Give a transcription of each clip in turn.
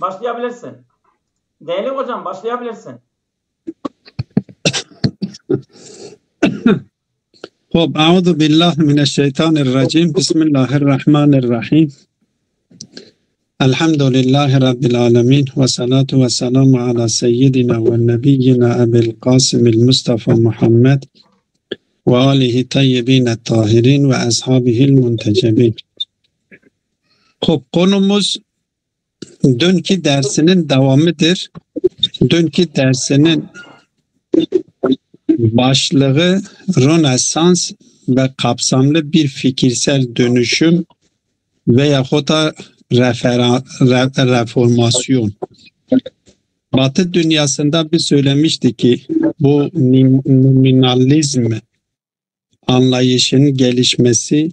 Başlayabilirsin. Değerli hocam başlayabilirsin. Euzu billahi mineşşeytanirracim. Bismillahirrahmanirrahim. Elhamdülillahi rabbil alamin ve salatu vesselamu ala seyyidina ve nebiyyina Ebu'l Kasim'il Mustafa Muhammed ve alihi tayyibin tahirin ve ashabihil muntecebin. Konumuz dünkü dersinin devamıdır. Dünkü dersinin başlığı Rönesans ve kapsamlı bir fikirsel dönüşüm veyahut da reformasyon. Batı dünyasında bir söylemişti ki bu nominalizm anlayışının gelişmesi,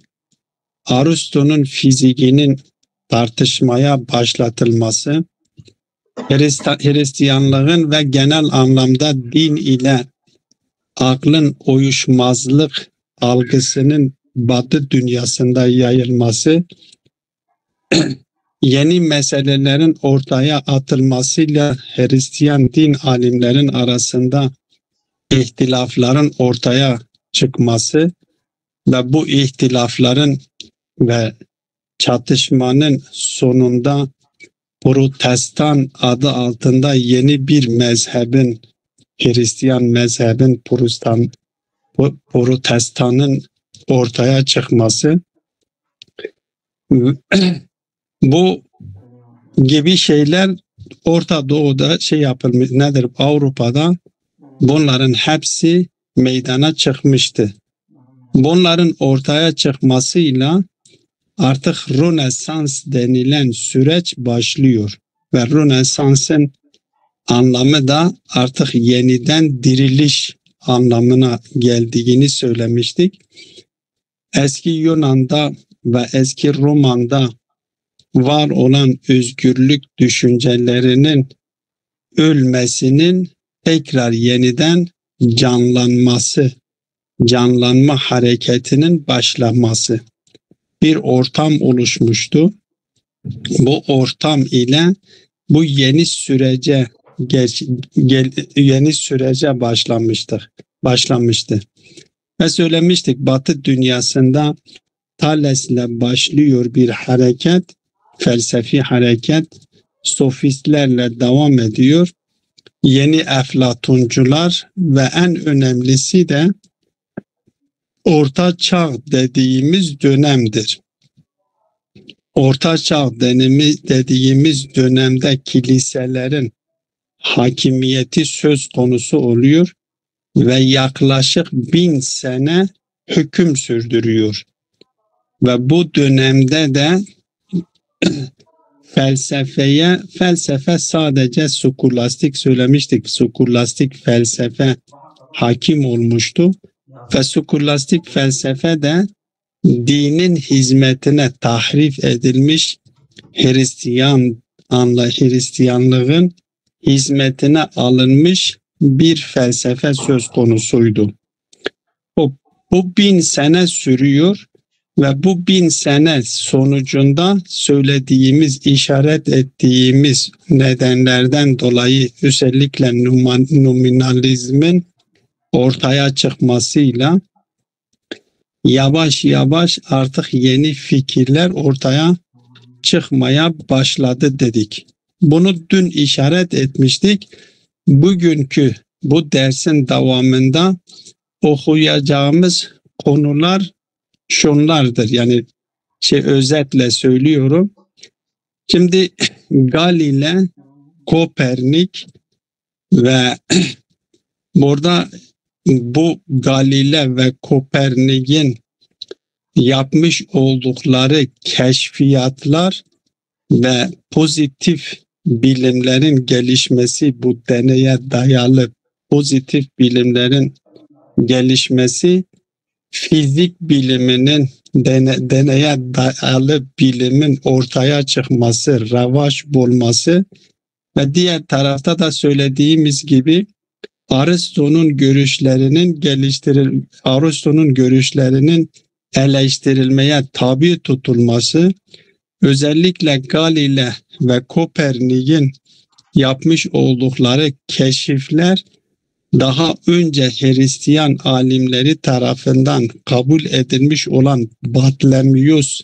Aristo'nun fizikinin tartışmaya başlatılması, Hristiyanlığın ve genel anlamda din ile aklın uyuşmazlık algısının Batı dünyasında yayılması, yeni meselelerin ortaya atılmasıyla Hristiyan din alimlerin arasında ihtilafların ortaya çıkması ve bu ihtilafların ve çatışmanın sonunda Protestan adı altında yeni bir mezhebin, Hristiyan mezhebin Protestan'ın ortaya çıkması, bu gibi şeyler Orta Doğu'da yapılmış, nedir? Avrupa'da bunların hepsi meydana çıkmıştı. Bunların ortaya çıkmasıyla artık Rönesans denilen süreç başlıyor ve Rönesans'ın anlamı da artık yeniden diriliş anlamına geldiğini söylemiştik. Eski Yunan'da ve eski Roma'da var olan özgürlük düşüncelerinin ölmesinin tekrar yeniden canlanma hareketinin başlaması. Bir ortam oluşmuştu. Bu ortam ile bu yeni sürece başlamıştı. Ve söylemiştik, Batı dünyasında Thales'le başlıyor bir hareket, felsefi hareket, sofistlerle devam ediyor. Yeni Eflatuncular ve en önemlisi de Orta Çağ dediğimiz dönemdir. Orta Çağ dediğimiz dönemde kiliselerin hakimiyeti söz konusu oluyor ve yaklaşık 1000 sene hüküm sürdürüyor. Ve bu dönemde de felsefe sadece skolastik söylemiştik. Skolastik felsefe hakim olmuştu ve skolastik felsefe de dinin hizmetine tahrif edilmiş Hristiyanlığın hizmetine alınmış bir felsefe söz konusuydu. Bu 1000 sene sürüyor ve bu 1000 sene sonucunda söylediğimiz, işaret ettiğimiz nedenlerden dolayı özellikle nominalizmin ortaya çıkmasıyla yavaş yavaş artık yeni fikirler ortaya çıkmaya başladı dedik. Bunu dün işaret etmiştik. Bugünkü bu dersin devamında okuyacağımız konular şunlardır. Yani özetle söylüyorum. Şimdi Galile, Kopernik ve burada bu Galile ve Kopernik'in yapmış oldukları keşfiyatlar ve pozitif bilimlerin gelişmesi, bu deneye dayalı pozitif bilimlerin gelişmesi, fizik biliminin deneye dayalı bilimin ortaya çıkması, revaç bulması ve diğer tarafta da söylediğimiz gibi Aristo'nun görüşlerinin eleştirilmeye tabi tutulması özellikle Galile ve Kopernik'in yapmış oldukları keşifler daha önce Hristiyan alimleri tarafından kabul edilmiş olan Batlamyus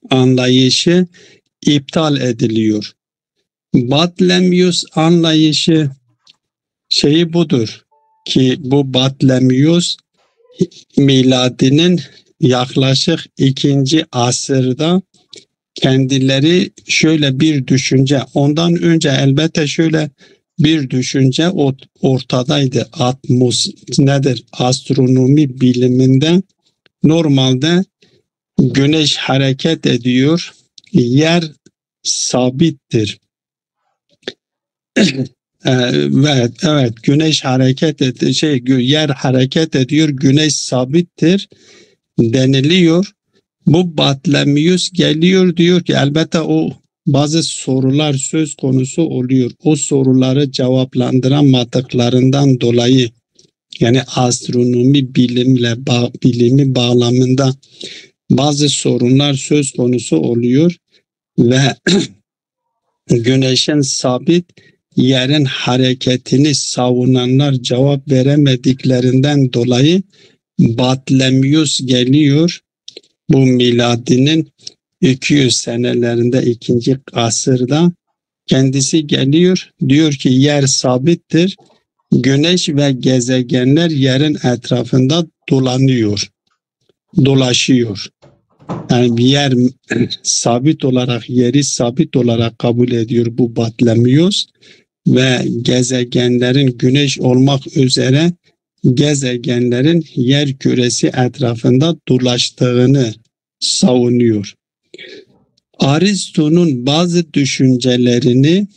anlayışı iptal ediliyor. Batlamyus anlayışı şeyi budur ki bu Batlamyus miladinin yaklaşık 2. asırda kendileri şöyle bir düşünce, ondan önce elbette şöyle bir düşünce ortadaydı. Astronomi biliminde normalde güneş hareket ediyor, yer sabittir. Evet, güneş hareket yer hareket ediyor, güneş sabittir deniliyor. Bu Batlamyus geliyor diyor ki elbette o bazı sorular söz konusu oluyor. O soruları cevaplandıramadıklarından dolayı yani astronomi bilimi bağlamında bazı sorunlar söz konusu oluyor ve güneşin sabit yerin hareketini savunanlar cevap veremediklerinden dolayı Batlamyus geliyor. Bu miladinin 200 senelerinde 2. asırda kendisi geliyor. Diyor ki yer sabittir. Güneş ve gezegenler yerin etrafında dolaşıyor. Yani bir yer sabit olarak, yeri sabit olarak kabul ediyor bu Batlamyus ve gezegenlerin güneş olmak üzere gezegenlerin yer küresi etrafında dolaştığını savunuyor. Aristo'nun bazı düşüncelerini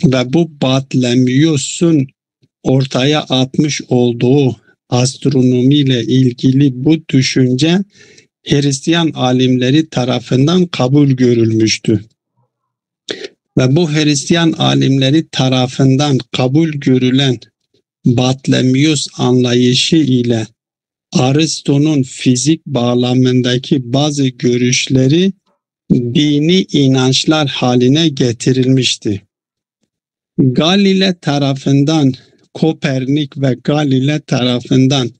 ve bu Batlamyus'un ortaya atmış olduğu astronomiyle ilgili bu düşünce Hristiyan alimleri tarafından kabul görülmüştü. Ve bu Hristiyan alimleri tarafından kabul görülen Batlamyus anlayışı ile Aristo'nun fizik bağlamındaki bazı görüşleri dini inançlar haline getirilmişti. Galile tarafından, Kopernik ve Galile tarafından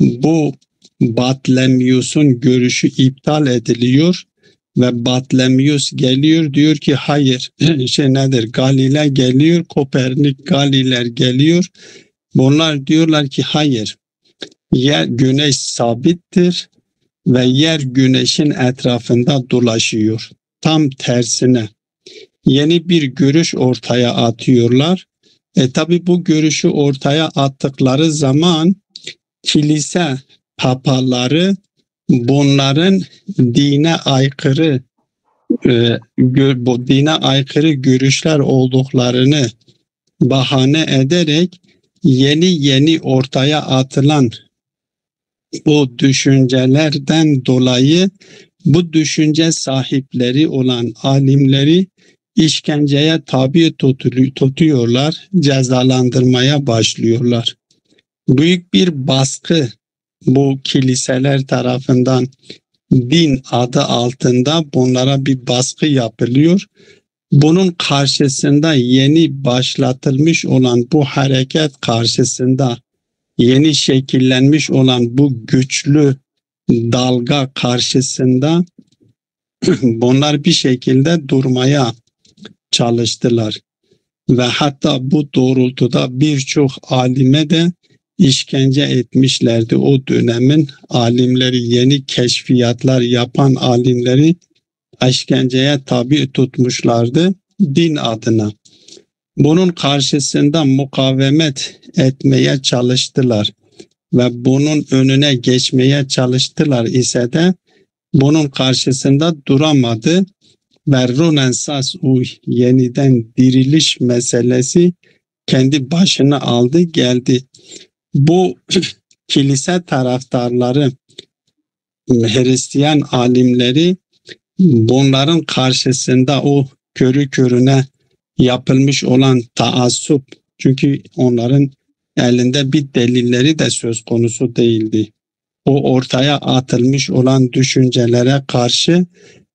bu Batlamyus'un görüşü iptal ediliyor ve Batlamyus geliyor diyor ki hayır Galile geliyor, Kopernik, Galiler geliyor. Bunlar diyorlar ki hayır, yer güneş sabittir ve yer güneşin etrafında dolaşıyor. Tam tersine yeni bir görüş ortaya atıyorlar. Tabi bu görüşü ortaya attıkları zaman kilise papaları bunların dine aykırı görüşler olduklarını bahane ederek yeni ortaya atılan bu düşüncelerden dolayı bu düşünce sahipleri olan alimleri işkenceye tabi tutuyorlar, cezalandırmaya başlıyorlar. Büyük bir baskı bu kiliseler tarafından din adı altında bunlara bir baskı yapılıyor. Bunun karşısında yeni başlatılmış olan bu hareket karşısında yeni şekillenmiş olan bu güçlü dalga karşısında bunlar bir şekilde durmaya çalıştılar. Ve hatta bu doğrultuda birçok alime de işkence etmişlerdi. O dönemin alimleri, yeni keşfiyatlar yapan alimleri işkenceye tabi tutmuşlardı din adına. Bunun karşısında mukavemet etmeye çalıştılar ve bunun önüne geçmeye çalıştılar ise de bunun karşısında duramadı ve Rönesans yeniden diriliş meselesi kendi başına aldı geldi. Bu kilise taraftarları, Hristiyan alimleri bunların karşısında o körü körüne yapılmış olan taassup, çünkü onların elinde bir delilleri de söz konusu değildi. O ortaya atılmış olan düşüncelere karşı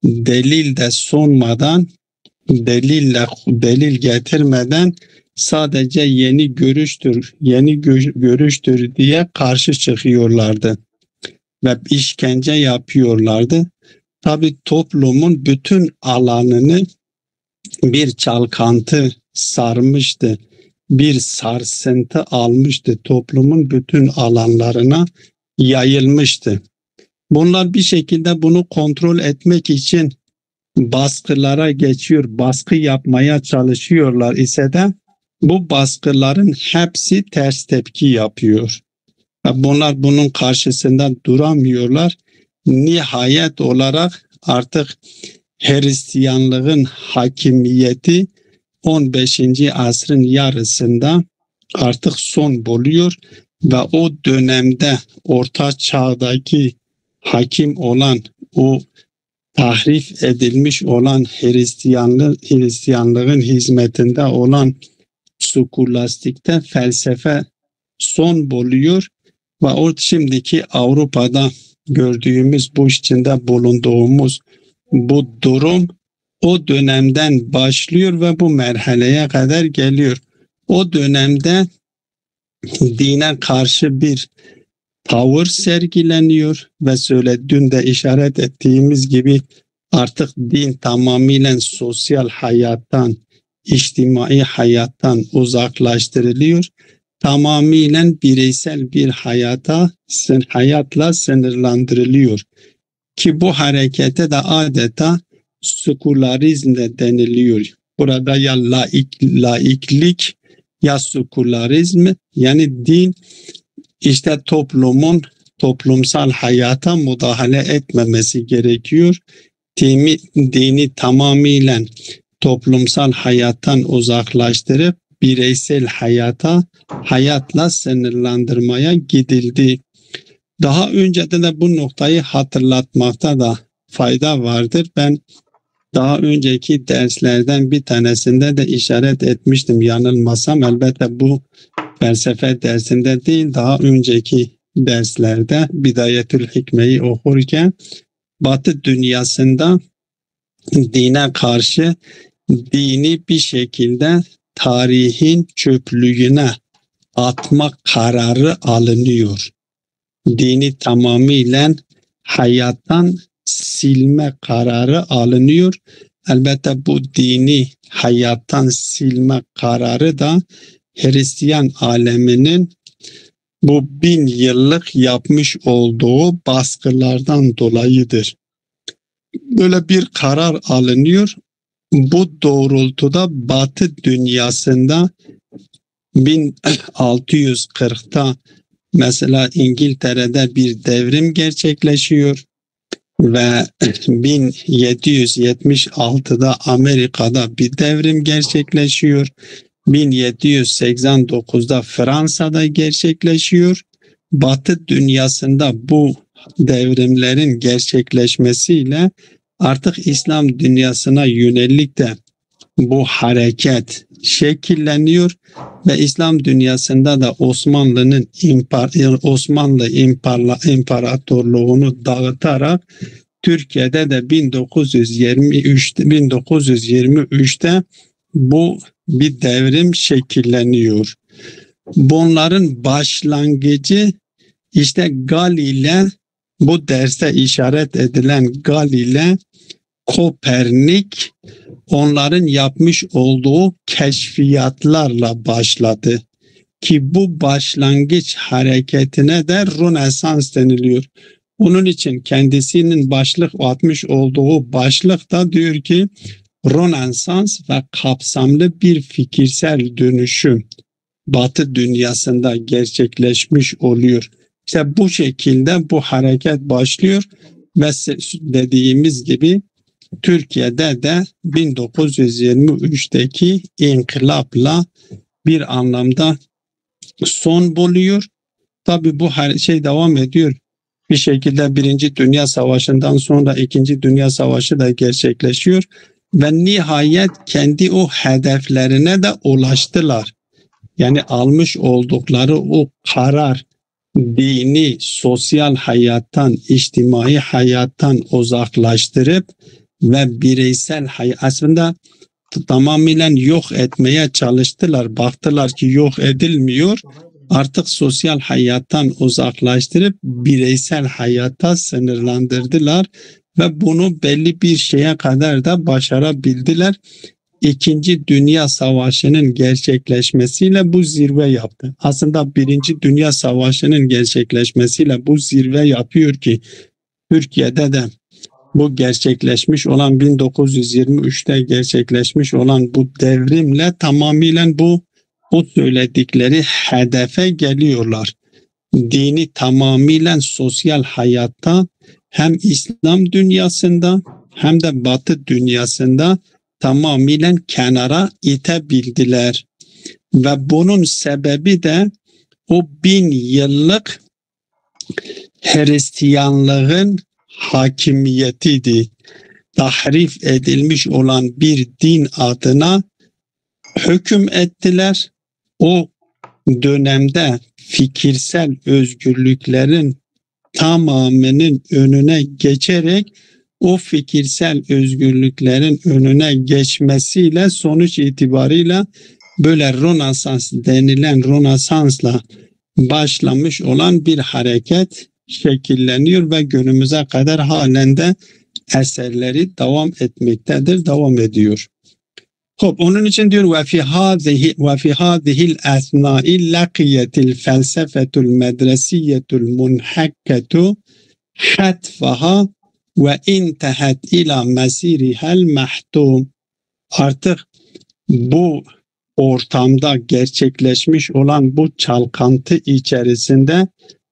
delil de sunmadan, delil getirmeden sadece yeni görüştür diye karşı çıkıyorlardı ve işkence yapıyorlardı. Tabii toplumun bütün alanını bir çalkantı sarmıştı, bir sarsıntı almıştı, toplumun bütün alanlarına yayılmıştı. Bunlar bir şekilde bunu kontrol etmek için baskılara geçiyor, baskı yapmaya çalışıyorlar ise de bu baskıların hepsi ters tepki yapıyor. Bunlar bunun karşısında duramıyorlar. Nihayet olarak artık Hristiyanlığın hakimiyeti 15. asrın yarısında artık son buluyor ve o dönemde Orta Çağ'daki hakim olan, o tahrif edilmiş olan Hristiyanlığın hizmetinde olan skolastikte felsefe son buluyor ve o şimdiki Avrupa'da gördüğümüz, bu içinde bulunduğumuz bu durum o dönemden başlıyor ve bu merhaleye kadar geliyor. O dönemde dine karşı bir tavır sergileniyor ve dün de işaret ettiğimiz gibi artık din tamamıyla sosyal hayattan, içtimai hayattan uzaklaştırılıyor. Tamamıyla bireysel bir hayatla sınırlandırılıyor. Ki bu harekete de adeta sekülerizm de deniliyor. Burada ya laiklik ya sekülerizm, yani din işte toplumsal hayata müdahale etmemesi gerekiyor. Dini tamamıyla toplumsal hayattan uzaklaştırıp bireysel hayatla sınırlandırmaya gidildi. Daha önceden de bu noktayı hatırlatmakta da fayda vardır. Ben daha önceki derslerden bir tanesinde de işaret etmiştim yanılmasam. Elbette bu felsefe dersinde değil, daha önceki derslerde Bidayetül Hikme'yi okurken Batı dünyasında dine karşı dini bir şekilde tarihin çöplüğüne atma kararı alınıyor. Dini tamamıyla hayattan silme kararı alınıyor. Elbette bu dini hayattan silme kararı da Hristiyan aleminin bu 1000 yıllık yapmış olduğu baskılardan dolayıdır. Böyle bir karar alınıyor. Bu doğrultuda Batı dünyasında 1640'ta mesela İngiltere'de bir devrim gerçekleşiyor ve 1776'da Amerika'da bir devrim gerçekleşiyor. 1789'da Fransa'da gerçekleşiyor. Batı dünyasında bu devrimlerin gerçekleşmesiyle artık İslam dünyasına yönelik de bu hareket şekilleniyor ve İslam dünyasında da Osmanlı İmparatorluğunu dağıtarak Türkiye'de de 1923'te bu bir devrim şekilleniyor. Bunların başlangıcı işte Galile, bu derste işaret edilen Galile, Kopernik, onların yapmış olduğu keşfiyatlarla başladı. Ki bu başlangıç hareketine de Rönesans deniliyor. Onun için kendisinin başlık atmış olduğu başlıkta diyor ki Rönesans ve kapsamlı bir fikirsel dönüşüm Batı dünyasında gerçekleşmiş oluyor. İşte bu şekilde bu hareket başlıyor ve dediğimiz gibi Türkiye'de de 1923'teki inkılapla bir anlamda son buluyor. Tabii bu şey devam ediyor. Bir şekilde Birinci Dünya Savaşı'ndan sonra İkinci Dünya Savaşı da gerçekleşiyor ve nihayet kendi o hedeflerine de ulaştılar. Yani almış oldukları o karar dini, sosyal hayattan, içtimai hayattan uzaklaştırıp ve bireysel hayat aslında tamamen yok etmeye çalıştılar. Baktılar ki yok edilmiyor. Artık sosyal hayattan uzaklaştırıp bireysel hayata sınırlandırdılar ve bunu belli bir şeye kadar da başarabildiler. İkinci Dünya Savaşı'nın gerçekleşmesiyle bu zirve yaptı. Aslında Birinci Dünya Savaşı'nın gerçekleşmesiyle bu zirve yapıyor ki Türkiye'de de bu gerçekleşmiş olan 1923'te gerçekleşmiş olan bu devrimle tamamıyla o söyledikleri hedefe geliyorlar. Dini tamamıyla sosyal hayatta hem İslam dünyasında hem de Batı dünyasında tamamıyla kenara itebildiler. Ve bunun sebebi de o 1000 yıllık Hristiyanlığın hakimiyetiydi. Tahrif edilmiş olan bir din adına hüküm ettiler. O dönemde fikirsel özgürlüklerin tamamının önüne geçerek o fikirsel özgürlüklerin önüne geçmesiyle sonuç itibarıyla böyle Rönesans denilen Rönesans'la başlamış olan bir hareket şekilleniyor ve günümüze kadar halen de eserleri devam etmektedir, devam ediyor. Onun için diyor ve fi hadihi'l asna'i laqiyetil felsefetul medresiyetul munhakketu hatfaha ve intehet ila mesirihel mahtum. Artık bu ortamda gerçekleşmiş olan bu çalkantı içerisinde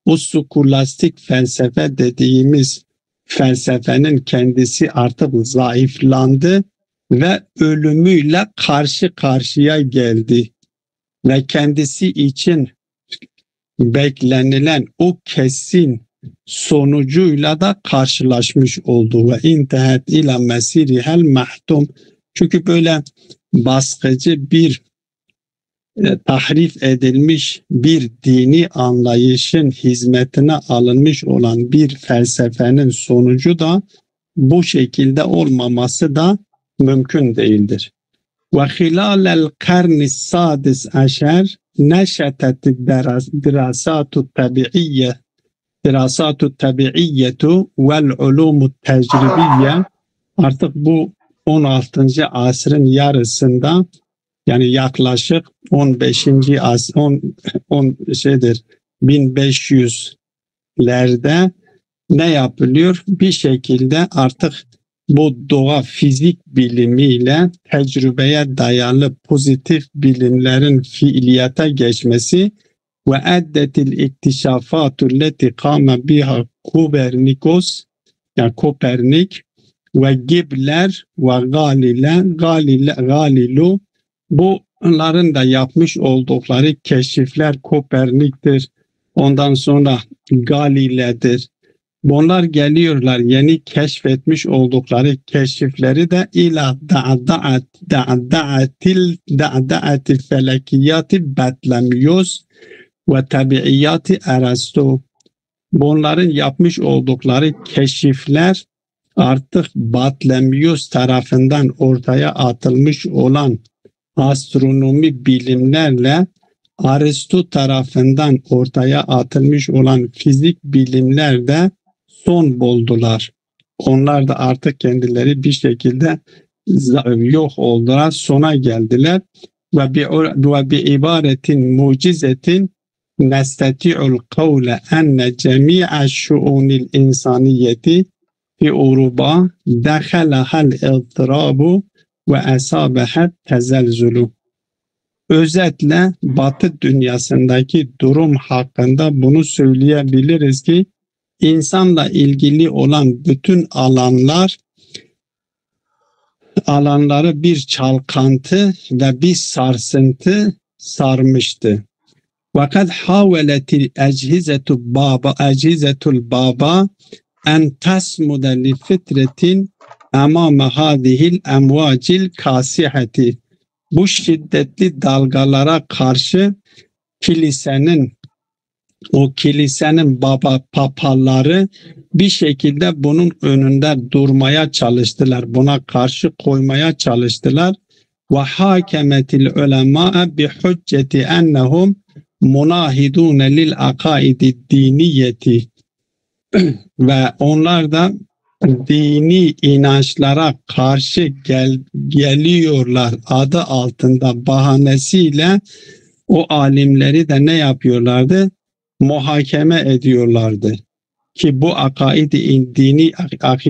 o skolastik felsefe dediğimiz felsefenin kendisi artık zayıflandı ve ölümüyle karşı karşıya geldi. Ve kendisi için beklenilen o kesin sonucuyla da karşılaşmış oldu. Ve intehet ila mesirihel mahtum. Çünkü böyle baskıcı bir tahrif edilmiş bir dini anlayışın hizmetine alınmış olan bir felsefenin sonucu da bu şekilde olmaması da mümkün değildir. Ve hilalel karni sadis aşer neşetet dirasatu tabiiyyetu vel ulumu tecrübiyye. Artık bu 16. asrın yarısında yani yaklaşık 1500'lerde ne yapılıyor? Bir şekilde artık bu doğa fizik bilimiyle tecrübeye dayalı pozitif bilimlerin fiiliyata geçmesi ve addetil iktişafatul leti kâme biha Kopernik ve Gibler ve Galilu bunların da yapmış oldukları keşifler Kopernik'tir. Ondan sonra Galile'dir. Bunlar geliyorlar yeni keşfetmiş oldukları keşifleri de ila da'da'atil felekiyati Batlamyus ve tabiiyati Arasto. Bunların yapmış oldukları keşifler artık Batlamyus tarafından ortaya atılmış olan astronomi bilimlerle Aristo tarafından ortaya atılmış olan fizik bilimlerde son buldular. Onlar da artık kendileri bir şekilde yok oldular, sona geldiler. Ve bi ibaretin mucizetin nestati'ul kavle enne cemi'a şuunil insaniyeti fi Avrupa dakhalahal iltirabu ve esabehet tezelzulu. Özetle Batı dünyasındaki durum hakkında bunu söyleyebiliriz ki insanla ilgili olan bütün alanları bir çalkantı ve bir sarsıntı sarmıştı. Fakat haveletil ecizetul baba en tasmuda li fitretin emame hadihil emvacil kasihati. Bu şiddetli dalgalara karşı kilisenin o kilisenin papaları bir şekilde bunun önünde durmaya çalıştılar. Buna karşı koymaya çalıştılar. Ve hakemetil ulema bi hücceti ennehum munahidun lil akaidi diniyeti. Ve onlar da dini inançlara karşı geliyorlar adı altında bahanesiyle o alimleri de ne yapıyorlardı? Muhakeme ediyorlardı. Ki bu akaidi dini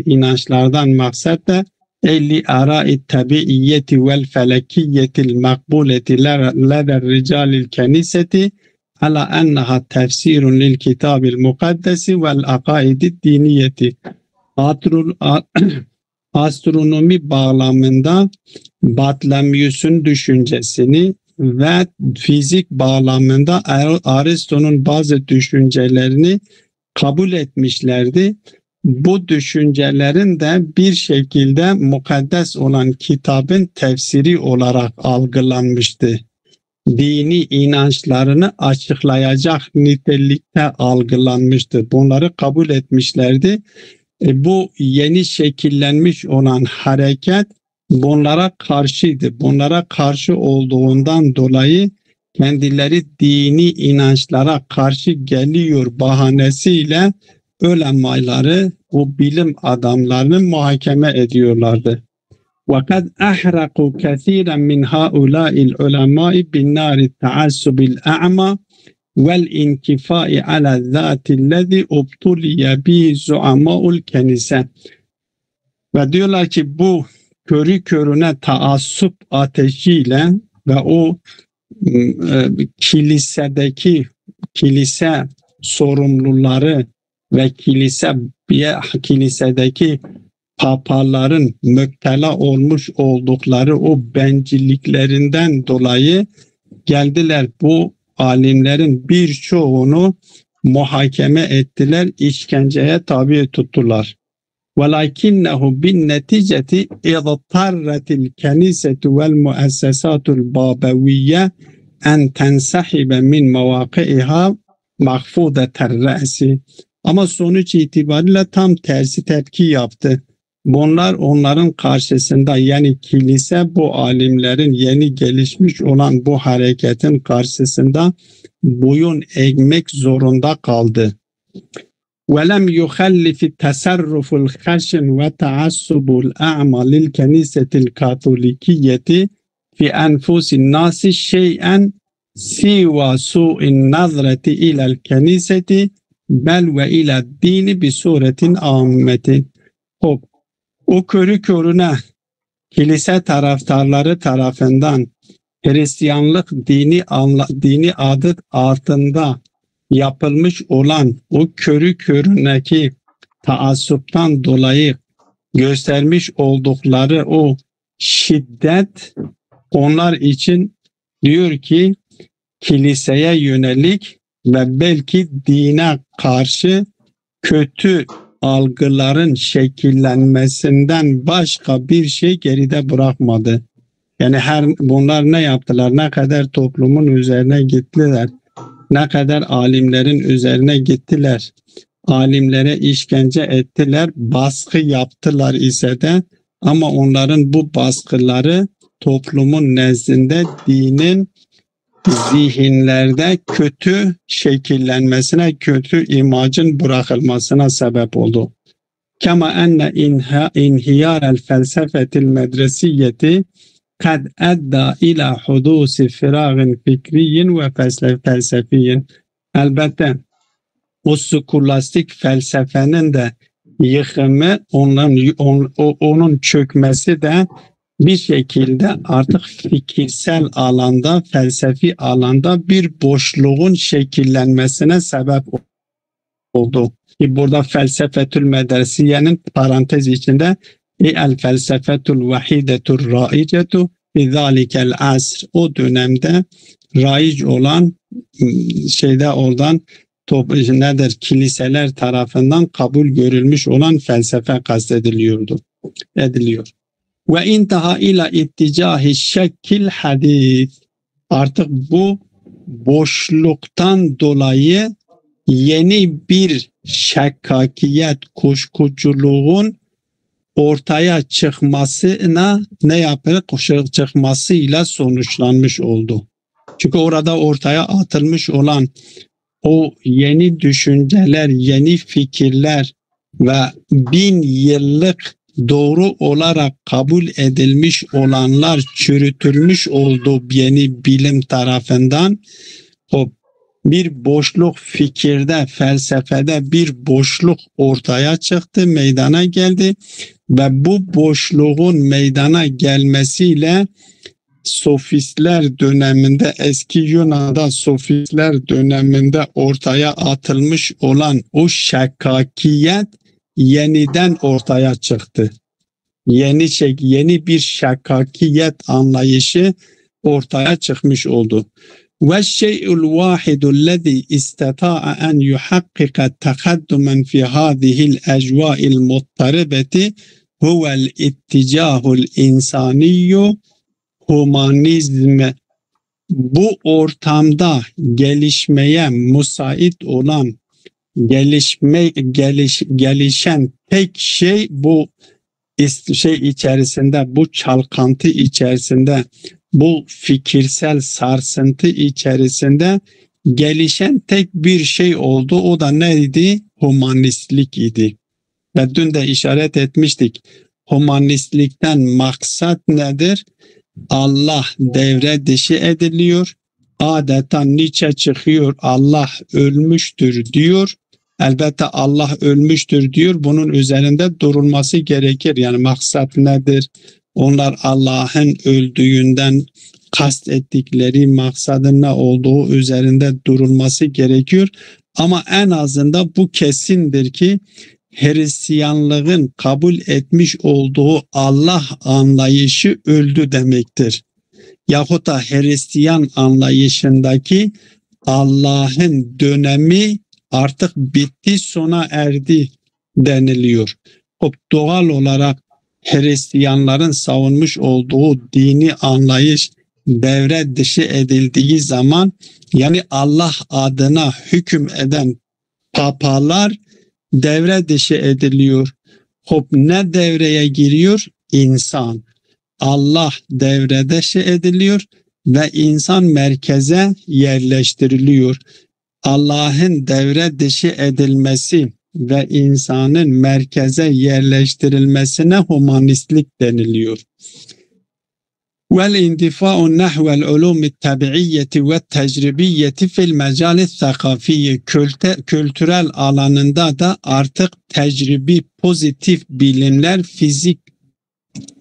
inançlardan maksat da li ara'i tabiiyyeti vel felekiyyetil makbuleti leder ricalil keniseti ala enneha tefsirun lil kitabil mukaddesi vel akaidi diniyeti. Astronomi bağlamında Batlamyus'un düşüncesini ve fizik bağlamında Aristo'nun bazı düşüncelerini kabul etmişlerdi. Bu düşüncelerin de bir şekilde mukaddes olan kitabın tefsiri olarak algılanmıştı. Dini inançlarını açıklayacak nitelikte algılanmıştı. Bunları kabul etmişlerdi. Bu yeni şekillenmiş olan hareket bunlara karşıydı. Bunlara karşı olduğundan dolayı kendileri dini inançlara karşı geliyor bahanesiyle ulemaları, o bilim adamlarını muhakeme ediyorlardı. وَقَدْ أَحْرَقُوا كَثِيرًا مِنْ هَؤُلَاءِ الْعُلَمَاءِ بِالنَّارِ التَّعَسُّبِ الْأَعْمَى وَالْاِنْكِفَاءِ عَلَى الذَّاتِ الَّذِي اُبْتُلِيَ بِهِ زُعَمَاءُ الْكَنِسَةِ. Ve diyorlar ki bu körü körüne taassup ateşiyle ve o kilise sorumluları ve kilisedeki papaların müptela olmuş oldukları o bencilliklerinden dolayı geldiler bu alimlerin birçoğunu muhakeme ettiler, işkenceye tabi tuttular. وَلَكِنَّهُ بِالنَّتِيجَةِ اِضْطَرَّتِ الْكَنِيسَةُ وَالْمُؤَسَّسَاتُ الْبَابَوِيَّةِ اَنْ تَنْسَحِبَ مِنْ مَوَاقِعِهَا مَخْفُودَةَ الرَّأْسِ. Ama sonuç itibariyle tam tersi tepki yaptı. Bunlar onların karşısında, yani kilise bu alimlerin yeni gelişmiş olan bu hareketin karşısında boyun eğmek zorunda kaldı. وَلَمْ يُخَلِّفِ التَّسَرُّفُ الْخَشِنُ وَتَعَسُّبُ الْأَعْمَى لِلْكَنِيسَةِ الْكَاثوليكيَّةِ فِي أَنْفُسِ النَّاسِ شَيْئًا سِوَى سُوءِ النَّظْرَةِ إِلَى الْكَنِيسَةِ بَلْ وَإِلَى الدِّينِ بِصُورَةٍ عَامَّةٍ. O körü körüne kilise taraftarları tarafından Hristiyanlık dini adı altında yapılmış olan o körü körüneki taassuptan dolayı göstermiş oldukları o şiddet onlar için diyor ki kiliseye yönelik ve belki dine karşı kötü algıların şekillenmesinden başka bir şey geride bırakmadı. Yani bunlar ne yaptılar? Ne kadar toplumun üzerine gittiler? Ne kadar alimlerin üzerine gittiler? Alimlere işkence ettiler, baskı yaptılar ise de ama onların bu baskıları toplumun nezdinde dinin zihinlerde kötü şekillenmesine, kötü imajın bırakılmasına sebep oldu. Kema enne inhiyarel felsefetil medresiyeti kad edda ila hudusi firagin fikriyin ve felsefiyin. Elbette o skolastik felsefenin de yıkımı, onun çökmesi de bir şekilde artık fikirsel alanda, felsefi alanda bir boşluğun şekillenmesine sebep oldu. Burada felsefetül medresiyenin parantez içinde el felsefetül vahidetur raicetu fi zalikel asr, o dönemde raic olan oradan kiliseler tarafından kabul görülmüş olan felsefe kastediliyor. Ve intaha ila itticahi şekkil hadis. Artık bu boşluktan dolayı yeni bir şakkakiyet, kuşkuculuğun ortaya çıkmasına ne yapıyor? Çıkmasıyla sonuçlanmış oldu. Çünkü orada ortaya atılmış olan o yeni düşünceler, yeni fikirler ve 1000 yıllık doğru olarak kabul edilmiş olanlar çürütülmüş oldu yeni bilim tarafından. O bir boşluk fikirde, felsefede bir boşluk ortaya çıktı, meydana geldi ve bu boşluğun meydana gelmesiyle Sofistler döneminde, eski Yunan'da Sofistler döneminde ortaya atılmış olan o şakkakiyet yeniden ortaya çıktı. Yeni bir şakkakiyet anlayışı ortaya çıkmış oldu. وَالشَّيْءُ الْوَاحِدُ الَّذِي اسْتَطَاعَ أَنْ يُحَقِّقَ تَقَدُّمًا فِي هَذِهِ الْأَجْوَاءِ الْمُضْطَرِبَةِ هُوَ الْاِتِّجَاهُ الْاِنْسَانِيُّ Humanizm. Bu ortamda gelişmeye müsait olan, gelişen tek şey bu içerisinde, bu çalkantı içerisinde, bu fikirsel sarsıntı içerisinde gelişen tek bir şey oldu. O da neydi? Humanistlik idi. Ve dün de işaret etmiştik. Humanistlikten maksat nedir? Allah devre dışı ediliyor. Adeta Nietzsche çıkıyor. Allah ölmüştür diyor. Elbette Allah ölmüştür diyor. Bunun üzerinde durulması gerekir. Yani maksat nedir? Onlar Allah'ın öldüğünden kast ettikleri maksadın ne olduğu üzerinde durulması gerekiyor. Ama en azından bu kesindir ki Hristiyanlığın kabul etmiş olduğu Allah anlayışı öldü demektir. Yahut da Hristiyan anlayışındaki Allah'ın dönemi artık bitti, sona erdi deniliyor. Doğal olarak Hristiyanların savunmuş olduğu dini anlayış devre dışı edildiği zaman, yani Allah adına hüküm eden papalar devre dışı ediliyor. Ne devreye giriyor? İnsan. Allah devre dışı ediliyor ve insan merkeze yerleştiriliyor. Allah'ın devre dışı edilmesi ve insanın merkeze yerleştirilmesine humanistlik deniliyor. وَالْاِنْدِفَاءُ نَحْوَ الْعُلُومِ التَّبِعِيَّةِ وَالتَّجْرِبِيَّةِ فِي الْمَجَالِ الثَّقَافِيِّ kültürel alanında da artık tecrübi pozitif bilimler, fizik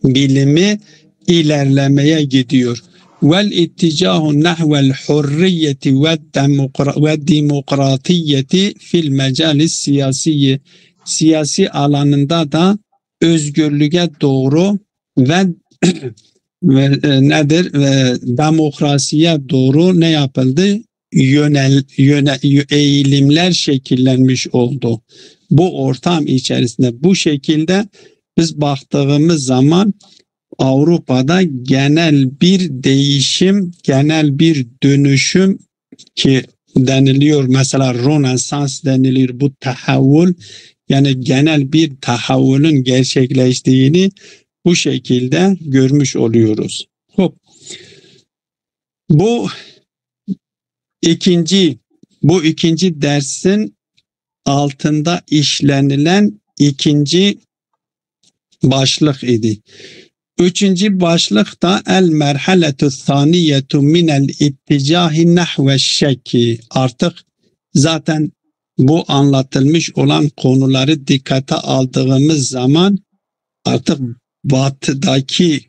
bilimi ilerlemeye gidiyor. وَالْاِتِّجَاهُ نَحْوَ الْحُرِّيَّةِ وَالدِّمُقْرَاطِيَّةِ فِي الْمَجَالِ السِّيَاسِيِّ siyasi alanında da özgürlüğe doğru ve demokrasiye doğru ne yapıldı? Eğilimler şekillenmiş oldu. Bu ortam içerisinde bu şekilde biz baktığımız zaman Avrupa'da genel bir değişim, genel bir dönüşüm ki deniliyor, mesela Rönesans deniliyor, bu tahavvül, yani genel bir tahavvülün gerçekleştiğini bu şekilde görmüş oluyoruz. Bu ikinci dersin altında işlenilen ikinci başlık idi. Üçüncü başlık da el merhaletu thaniyetu minel itticahi nahve şekki. Artık zaten bu anlatılmış olan konuları dikkate aldığımız zaman artık batıdaki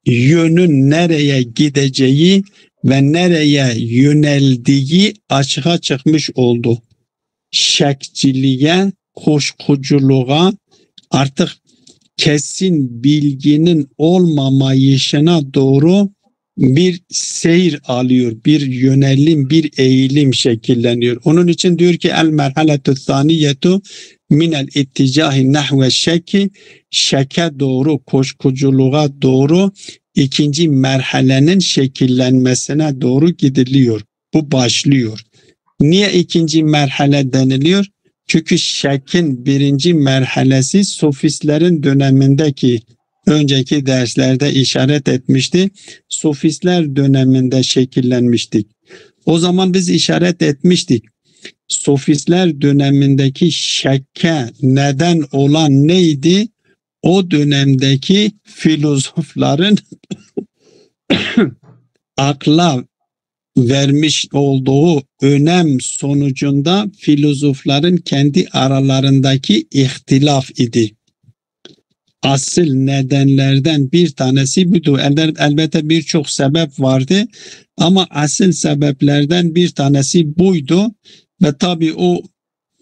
yönün nereye gideceği ve nereye yöneldiği açığa çıkmış oldu. Şekçiliğe, kuşkuculuğa, artık kesin bilginin olmamayışına doğru bir seyir alıyor, bir yönelim, bir eğilim şekilleniyor. Onun için diyor ki el merhaletu thaniyetu minel itticahi nahve şekki, şeke doğru, kuşkuculuğa doğru ikinci merhalenin şekillenmesine doğru gidiliyor. Bu başlıyor. Niye ikinci merhale deniliyor? Çünkü şekin birinci merhalesi sofistlerin dönemindeki, önceki derslerde işaret etmişti. Sofistler döneminde şekillenmiştik. O zaman biz işaret etmiştik. Sofistler dönemindeki şekke neden olan neydi? O dönemdeki filozofların akla vermiş olduğu önem sonucunda filozofların kendi aralarındaki ihtilaf idi. Asıl nedenlerden bir tanesi buydu. Elbette birçok sebep vardı ama asıl sebeplerden bir tanesi buydu ve tabii o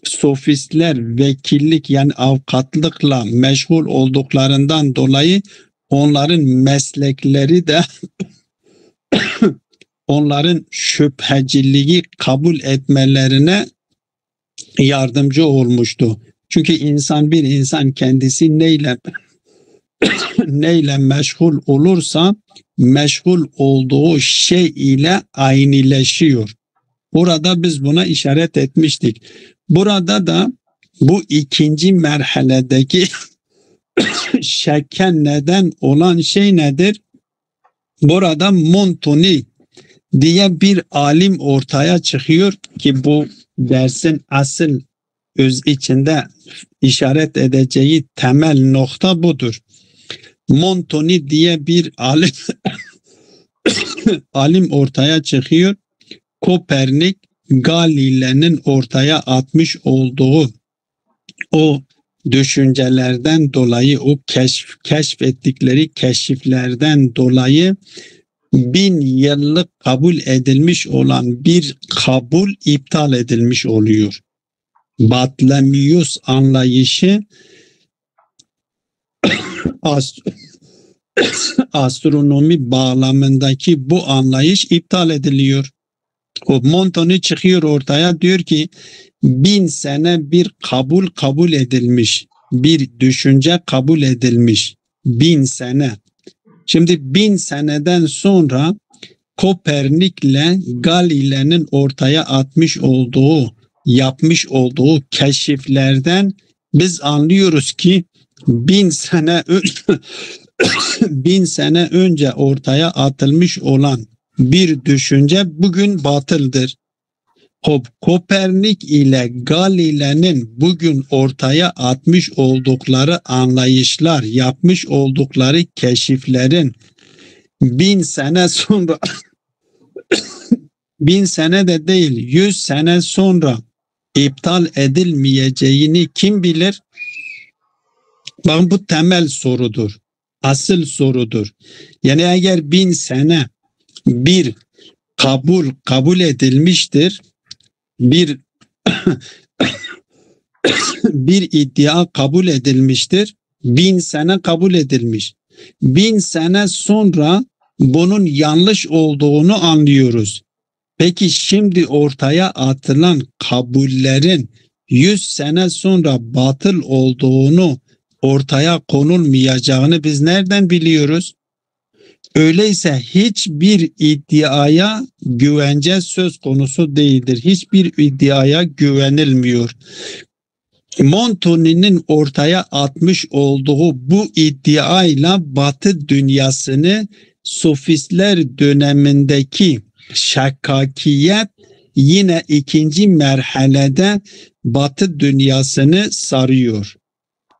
sofistler vekillik yani avukatlıkla meşgul olduklarından dolayı onların meslekleri de onların şüpheciliği kabul etmelerine yardımcı olmuştu. Çünkü bir insan kendisi neyle meşgul olursa meşgul olduğu şey ile aynıleşiyor. Burada biz buna işaret etmiştik. Burada da bu ikinci merhaledeki şekken neden olan şey nedir? Burada Montoni diye bir alim ortaya çıkıyor ki bu dersin asıl öz içinde işaret edeceği temel nokta budur. Montoni diye bir alim ortaya çıkıyor. Kopernik Galile'nin ortaya atmış olduğu o düşüncelerden dolayı, o keşfettikleri keşiflerden dolayı 1000 yıllık kabul edilmiş olan bir kabul iptal edilmiş oluyor. Batlamyus anlayışı astronomi bağlamındaki bu anlayış iptal ediliyor. O Montoni çıkıyor ortaya, diyor ki 1000 sene bir kabul edilmiş, bir düşünce kabul edilmiş. 1000 sene. Şimdi 1000 seneden sonra Kopernik'le Galile'nin ortaya yapmış olduğu keşiflerden biz anlıyoruz ki 1000 sene önce ortaya atılmış olan bir düşünce bugün batıldır. Kopernik ile Galile'nin bugün ortaya atmış oldukları anlayışlar, yapmış oldukları keşiflerin 1000 sene sonra 1000 sene de değil 100 sene sonra iptal edilmeyeceğini kim bilir? Bakın bu temel sorudur. Asıl sorudur. Yani eğer 1000 sene bir kabul edilmiştir, bir iddia kabul edilmiştir, 1000 sene kabul edilmiş. 1000 sene sonra bunun yanlış olduğunu anlıyoruz. Peki şimdi ortaya atılan kabullerin 100 sene sonra batıl olduğunu, ortaya konulmayacağını biz nereden biliyoruz? Öyleyse hiçbir iddiaya güvence söz konusu değildir. Hiçbir iddiaya güvenilmiyor. Montoni'nin ortaya atmış olduğu bu iddiayla Batı dünyasını sofistler dönemindeki şakkakiyet yine ikinci merhalede Batı dünyasını sarıyor.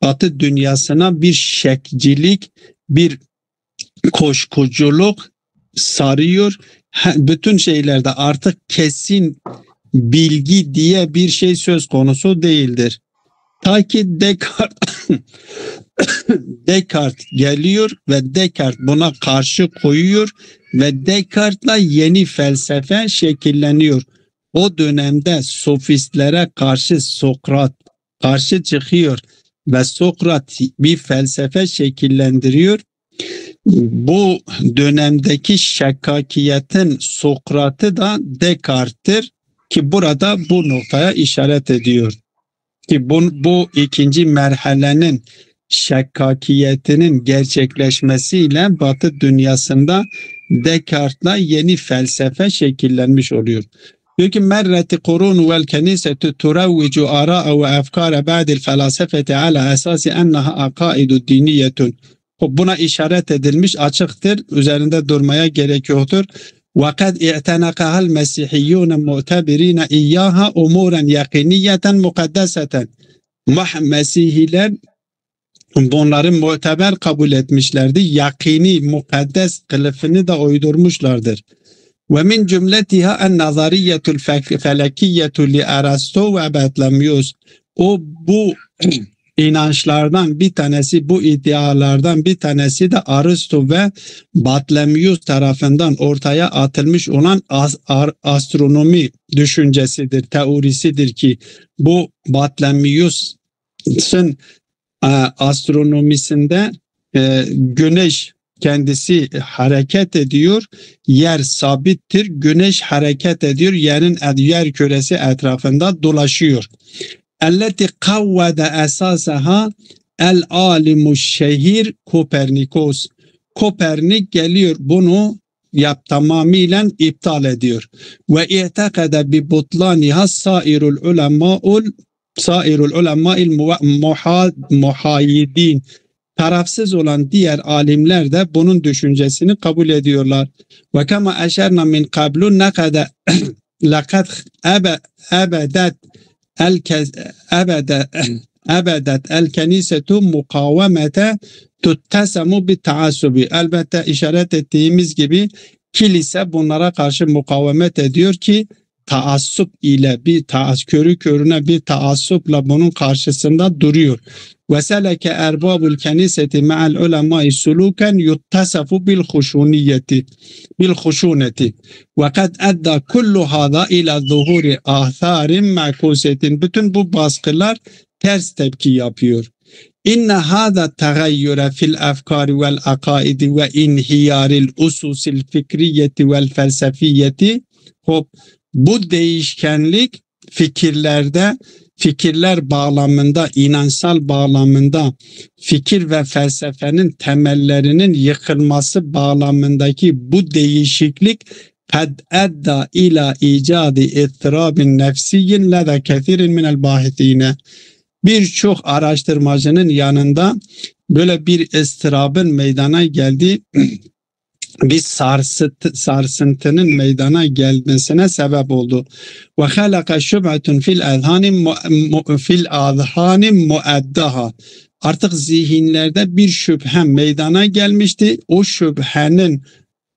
Batı dünyasına bir şekcilik, bir koşkuculuk sarıyor. Bütün şeylerde artık kesin bilgi diye bir şey söz konusu değildir. Ta ki Descartes geliyor ve Descartes buna karşı koyuyor ve Descartes'la yeni felsefe şekilleniyor. O dönemde sofistlere karşı Sokrat karşı çıkıyor ve Sokrat bir felsefe şekillendiriyor. Bu dönemdeki şakkakiyetin Sokrat'ı da Descartes'tir ki burada bu noktaya işaret ediyor. Ki bu ikinci merhalenin şakkakiyetinin gerçekleşmesiyle Batı dünyasında Descartes'la yeni felsefe şekillenmiş oluyor. Diyor ki merreti kurunu vel kenisetu turavvicu ara'a ve efkara ba'dil felasefeti ala esasi enneha akaidu diniyetun. Buna işaret edilmiş, açıktır. Üzerinde durmaya gerek yoktur. وَقَدْ اِعْتَنَقَهَا الْمَسِيحِيُّونَ مُعْتَبِر۪ينَ اِيَّاهَا اُمُورًا يَقِنِيَّةً مُقَدَّسَةً. Mesihliler bunları muteber kabul etmişlerdi. Yakini, mukaddes kılıfını da uydurmuşlardır. وَمِنْ جُمْلَتِهَا النَّظَرِيَّةُ الْفَلَكِيَّةُ لِأَرَسْطُو وَبَطْلَمْيُوس. Bu inançlardan bir tanesi, bu iddialardan bir tanesi de Aristo ve Batlamyus tarafından ortaya atılmış olan astronomi düşüncesidir, teorisidir ki bu Batlamyus'un astronomisinde güneş kendisi hareket ediyor, yer sabittir, güneş hareket ediyor, yer küresi etrafında dolaşıyor. Elleti kavvede esasaha el alimu şehir Kopernikus. Kopernik geliyor bunu tamamıyla iptal ediyor. Ve i'tekade bi butlaniha sairul ulema'il muhayyidin. Tarafsız olan diğer alimler de bunun düşüncesini kabul ediyorlar. Ve kema eşerna min qablu nekade lekad ebedet el kenisetu mukavemete tuttesemu bi taassubi. Elbette işaret ettiğimiz gibi kilise bunlara karşı mukavemet ediyor ki taassup ile körü körüne bir taassupla bunun karşısında duruyor. Ve seleke erbabul keniseti ma'al ulemai suluken yuttasafu bil huşuneti ve kad edda kullu hada ila zuhuri atharin makusetin. Bütün bu baskılar ters tepki yapıyor. İnne hada tagayyure fil efkari vel akaidi ve inhiyaril ususil fikriyeti vel felsefiyeti. Bu değişkenlik fikirler bağlamında, inançsal bağlamında, fikir ve felsefenin temellerinin yıkılması bağlamındaki bu değişiklik kad edda ila icadi ittirabin nefsiyyin lede kethirin minel bahithine. Birçok araştırmacının yanında böyle bir istirabın meydana geldi. Bir sarsıntının meydana gelmesine sebep oldu. Ve halaka şübhetun fil azhani muaddaha. Artık zihinlerde bir şüphe meydana gelmişti. O şüphenin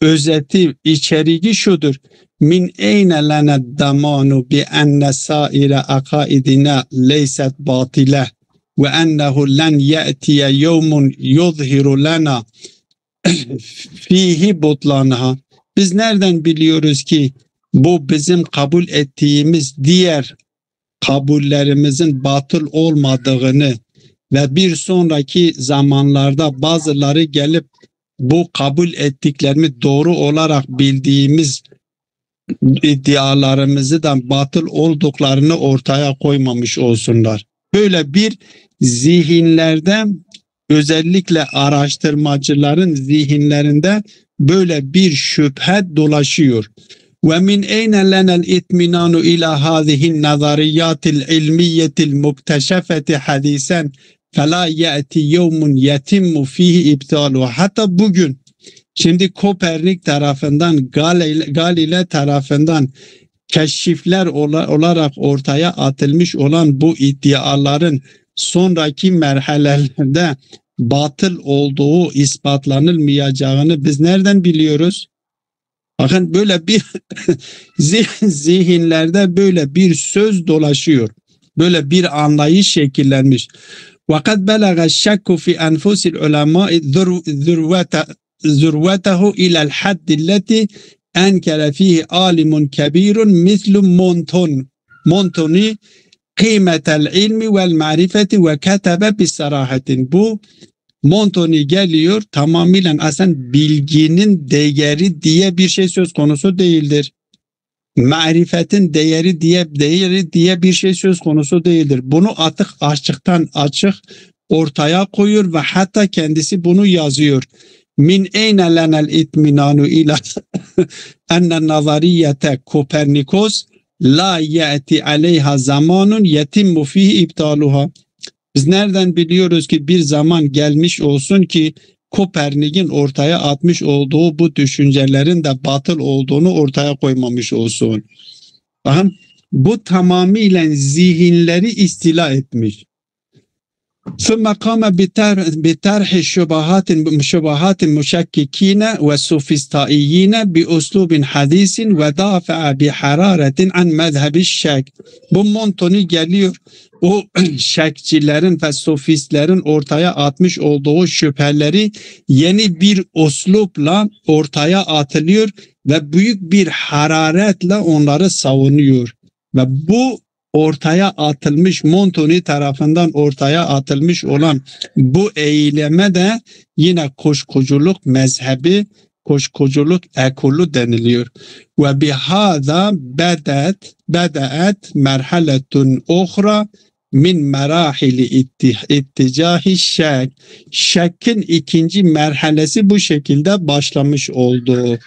özeti, içeriği şudur. Min eyne lene damanu bi enne saire akaidina leyset batile ve ennehu len ye'tiye yevmun yuzhiru lena fihi butlanha. Biz nereden biliyoruz ki bu bizim kabul ettiğimiz diğer kabullerimizin batıl olmadığını ve bir sonraki zamanlarda bazıları gelip bu kabul ettiklerimi doğru olarak bildiğimiz iddialarımızı da batıl olduklarını ortaya koymamış olsunlar. Böyle bir zihinlerde, özellikle araştırmacıların zihinlerinde böyle bir şüphe dolaşıyor. Ve min eyne lenel itminanu ila hazihin nazariyatil ilmiyetil mukteşefeti hadisen fela ye'ti yevmun yetimmu fihi iptalu. Hatta bugün şimdi Kopernik tarafından, Galile tarafından keşifler olarak ortaya atılmış olan bu iddiaların sonraki merhalelerde batıl olduğu ispatlanılmayacağını biz nereden biliyoruz? Bakın böyle bir zihinlerde böyle bir söz dolaşıyor. Böyle bir anlayış şekillenmiş. وَقَدْ بَلَغَ الشَّكُّ فِي أَنْفُسِ الْعُلَمَاءِ ذُرْوَتَهُ إِلَى الْحَدِّ الَّتِي أَنْكَرَ فِيهِ عَالِمٌ كَبِيرٌ مِثْلُ Montoni kıymetel ilmi vel marifeti ve ketebe bisarahatin. Bu Montoni geliyor, tamamıyla aslında bilginin değeri diye bir şey söz konusu değildir. Marifetin değeri diye bir şey söz konusu değildir. Bunu açıktan açık ortaya koyuyor ve hatta kendisi bunu yazıyor. Min eyne lenel itminanu ila enne nazariyete Kopernikus la ya'ti aleyha zamanun yetimmu fihi ibtaluha. Biz nereden biliyoruz ki bir zaman gelmiş olsun ki Kopernik'in ortaya atmış olduğu bu düşüncelerin de batıl olduğunu ortaya koymamış olsun. Bakın, bu tamamıyla zihinleri istila etmiş. ثم قام بطرح شبهات المشككين والسوفسطائيين بأسلوب حديث ودافع بحرارة عن مذهب الشك. Bu Montoni geliyor, o şekçilerin ve sofistlerin ortaya atmış olduğu şüpheleri yeni bir uslupla ortaya atılıyor ve büyük bir hararetle onları savunuyor. Ve bu ortaya atılmış, Montoni tarafından ortaya atılmış olan bu eyleme de yine koşkuculuk mezhebi, koşkuculuk ekolü deniliyor. Ve bihâzâ bede'et merhaletun ukhra min merahili itticahi şek. Şekkin ikinci merhalesi bu şekilde başlamış oldu.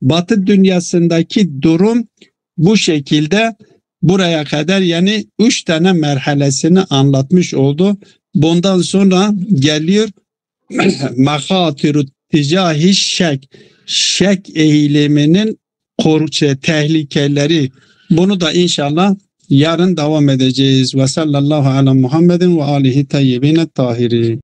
Batı dünyasındaki durum bu şekilde buraya kadar, yani 3 tane merhalesini anlatmış oldu. Bundan sonra geliyor mehatiru ticahi şek. Şek eyleminin tehlikeleri. Bunu da inşallah yarın devam edeceğiz. Ve sallallahu ala Muhammedin ve alihi tayyibine tahirin.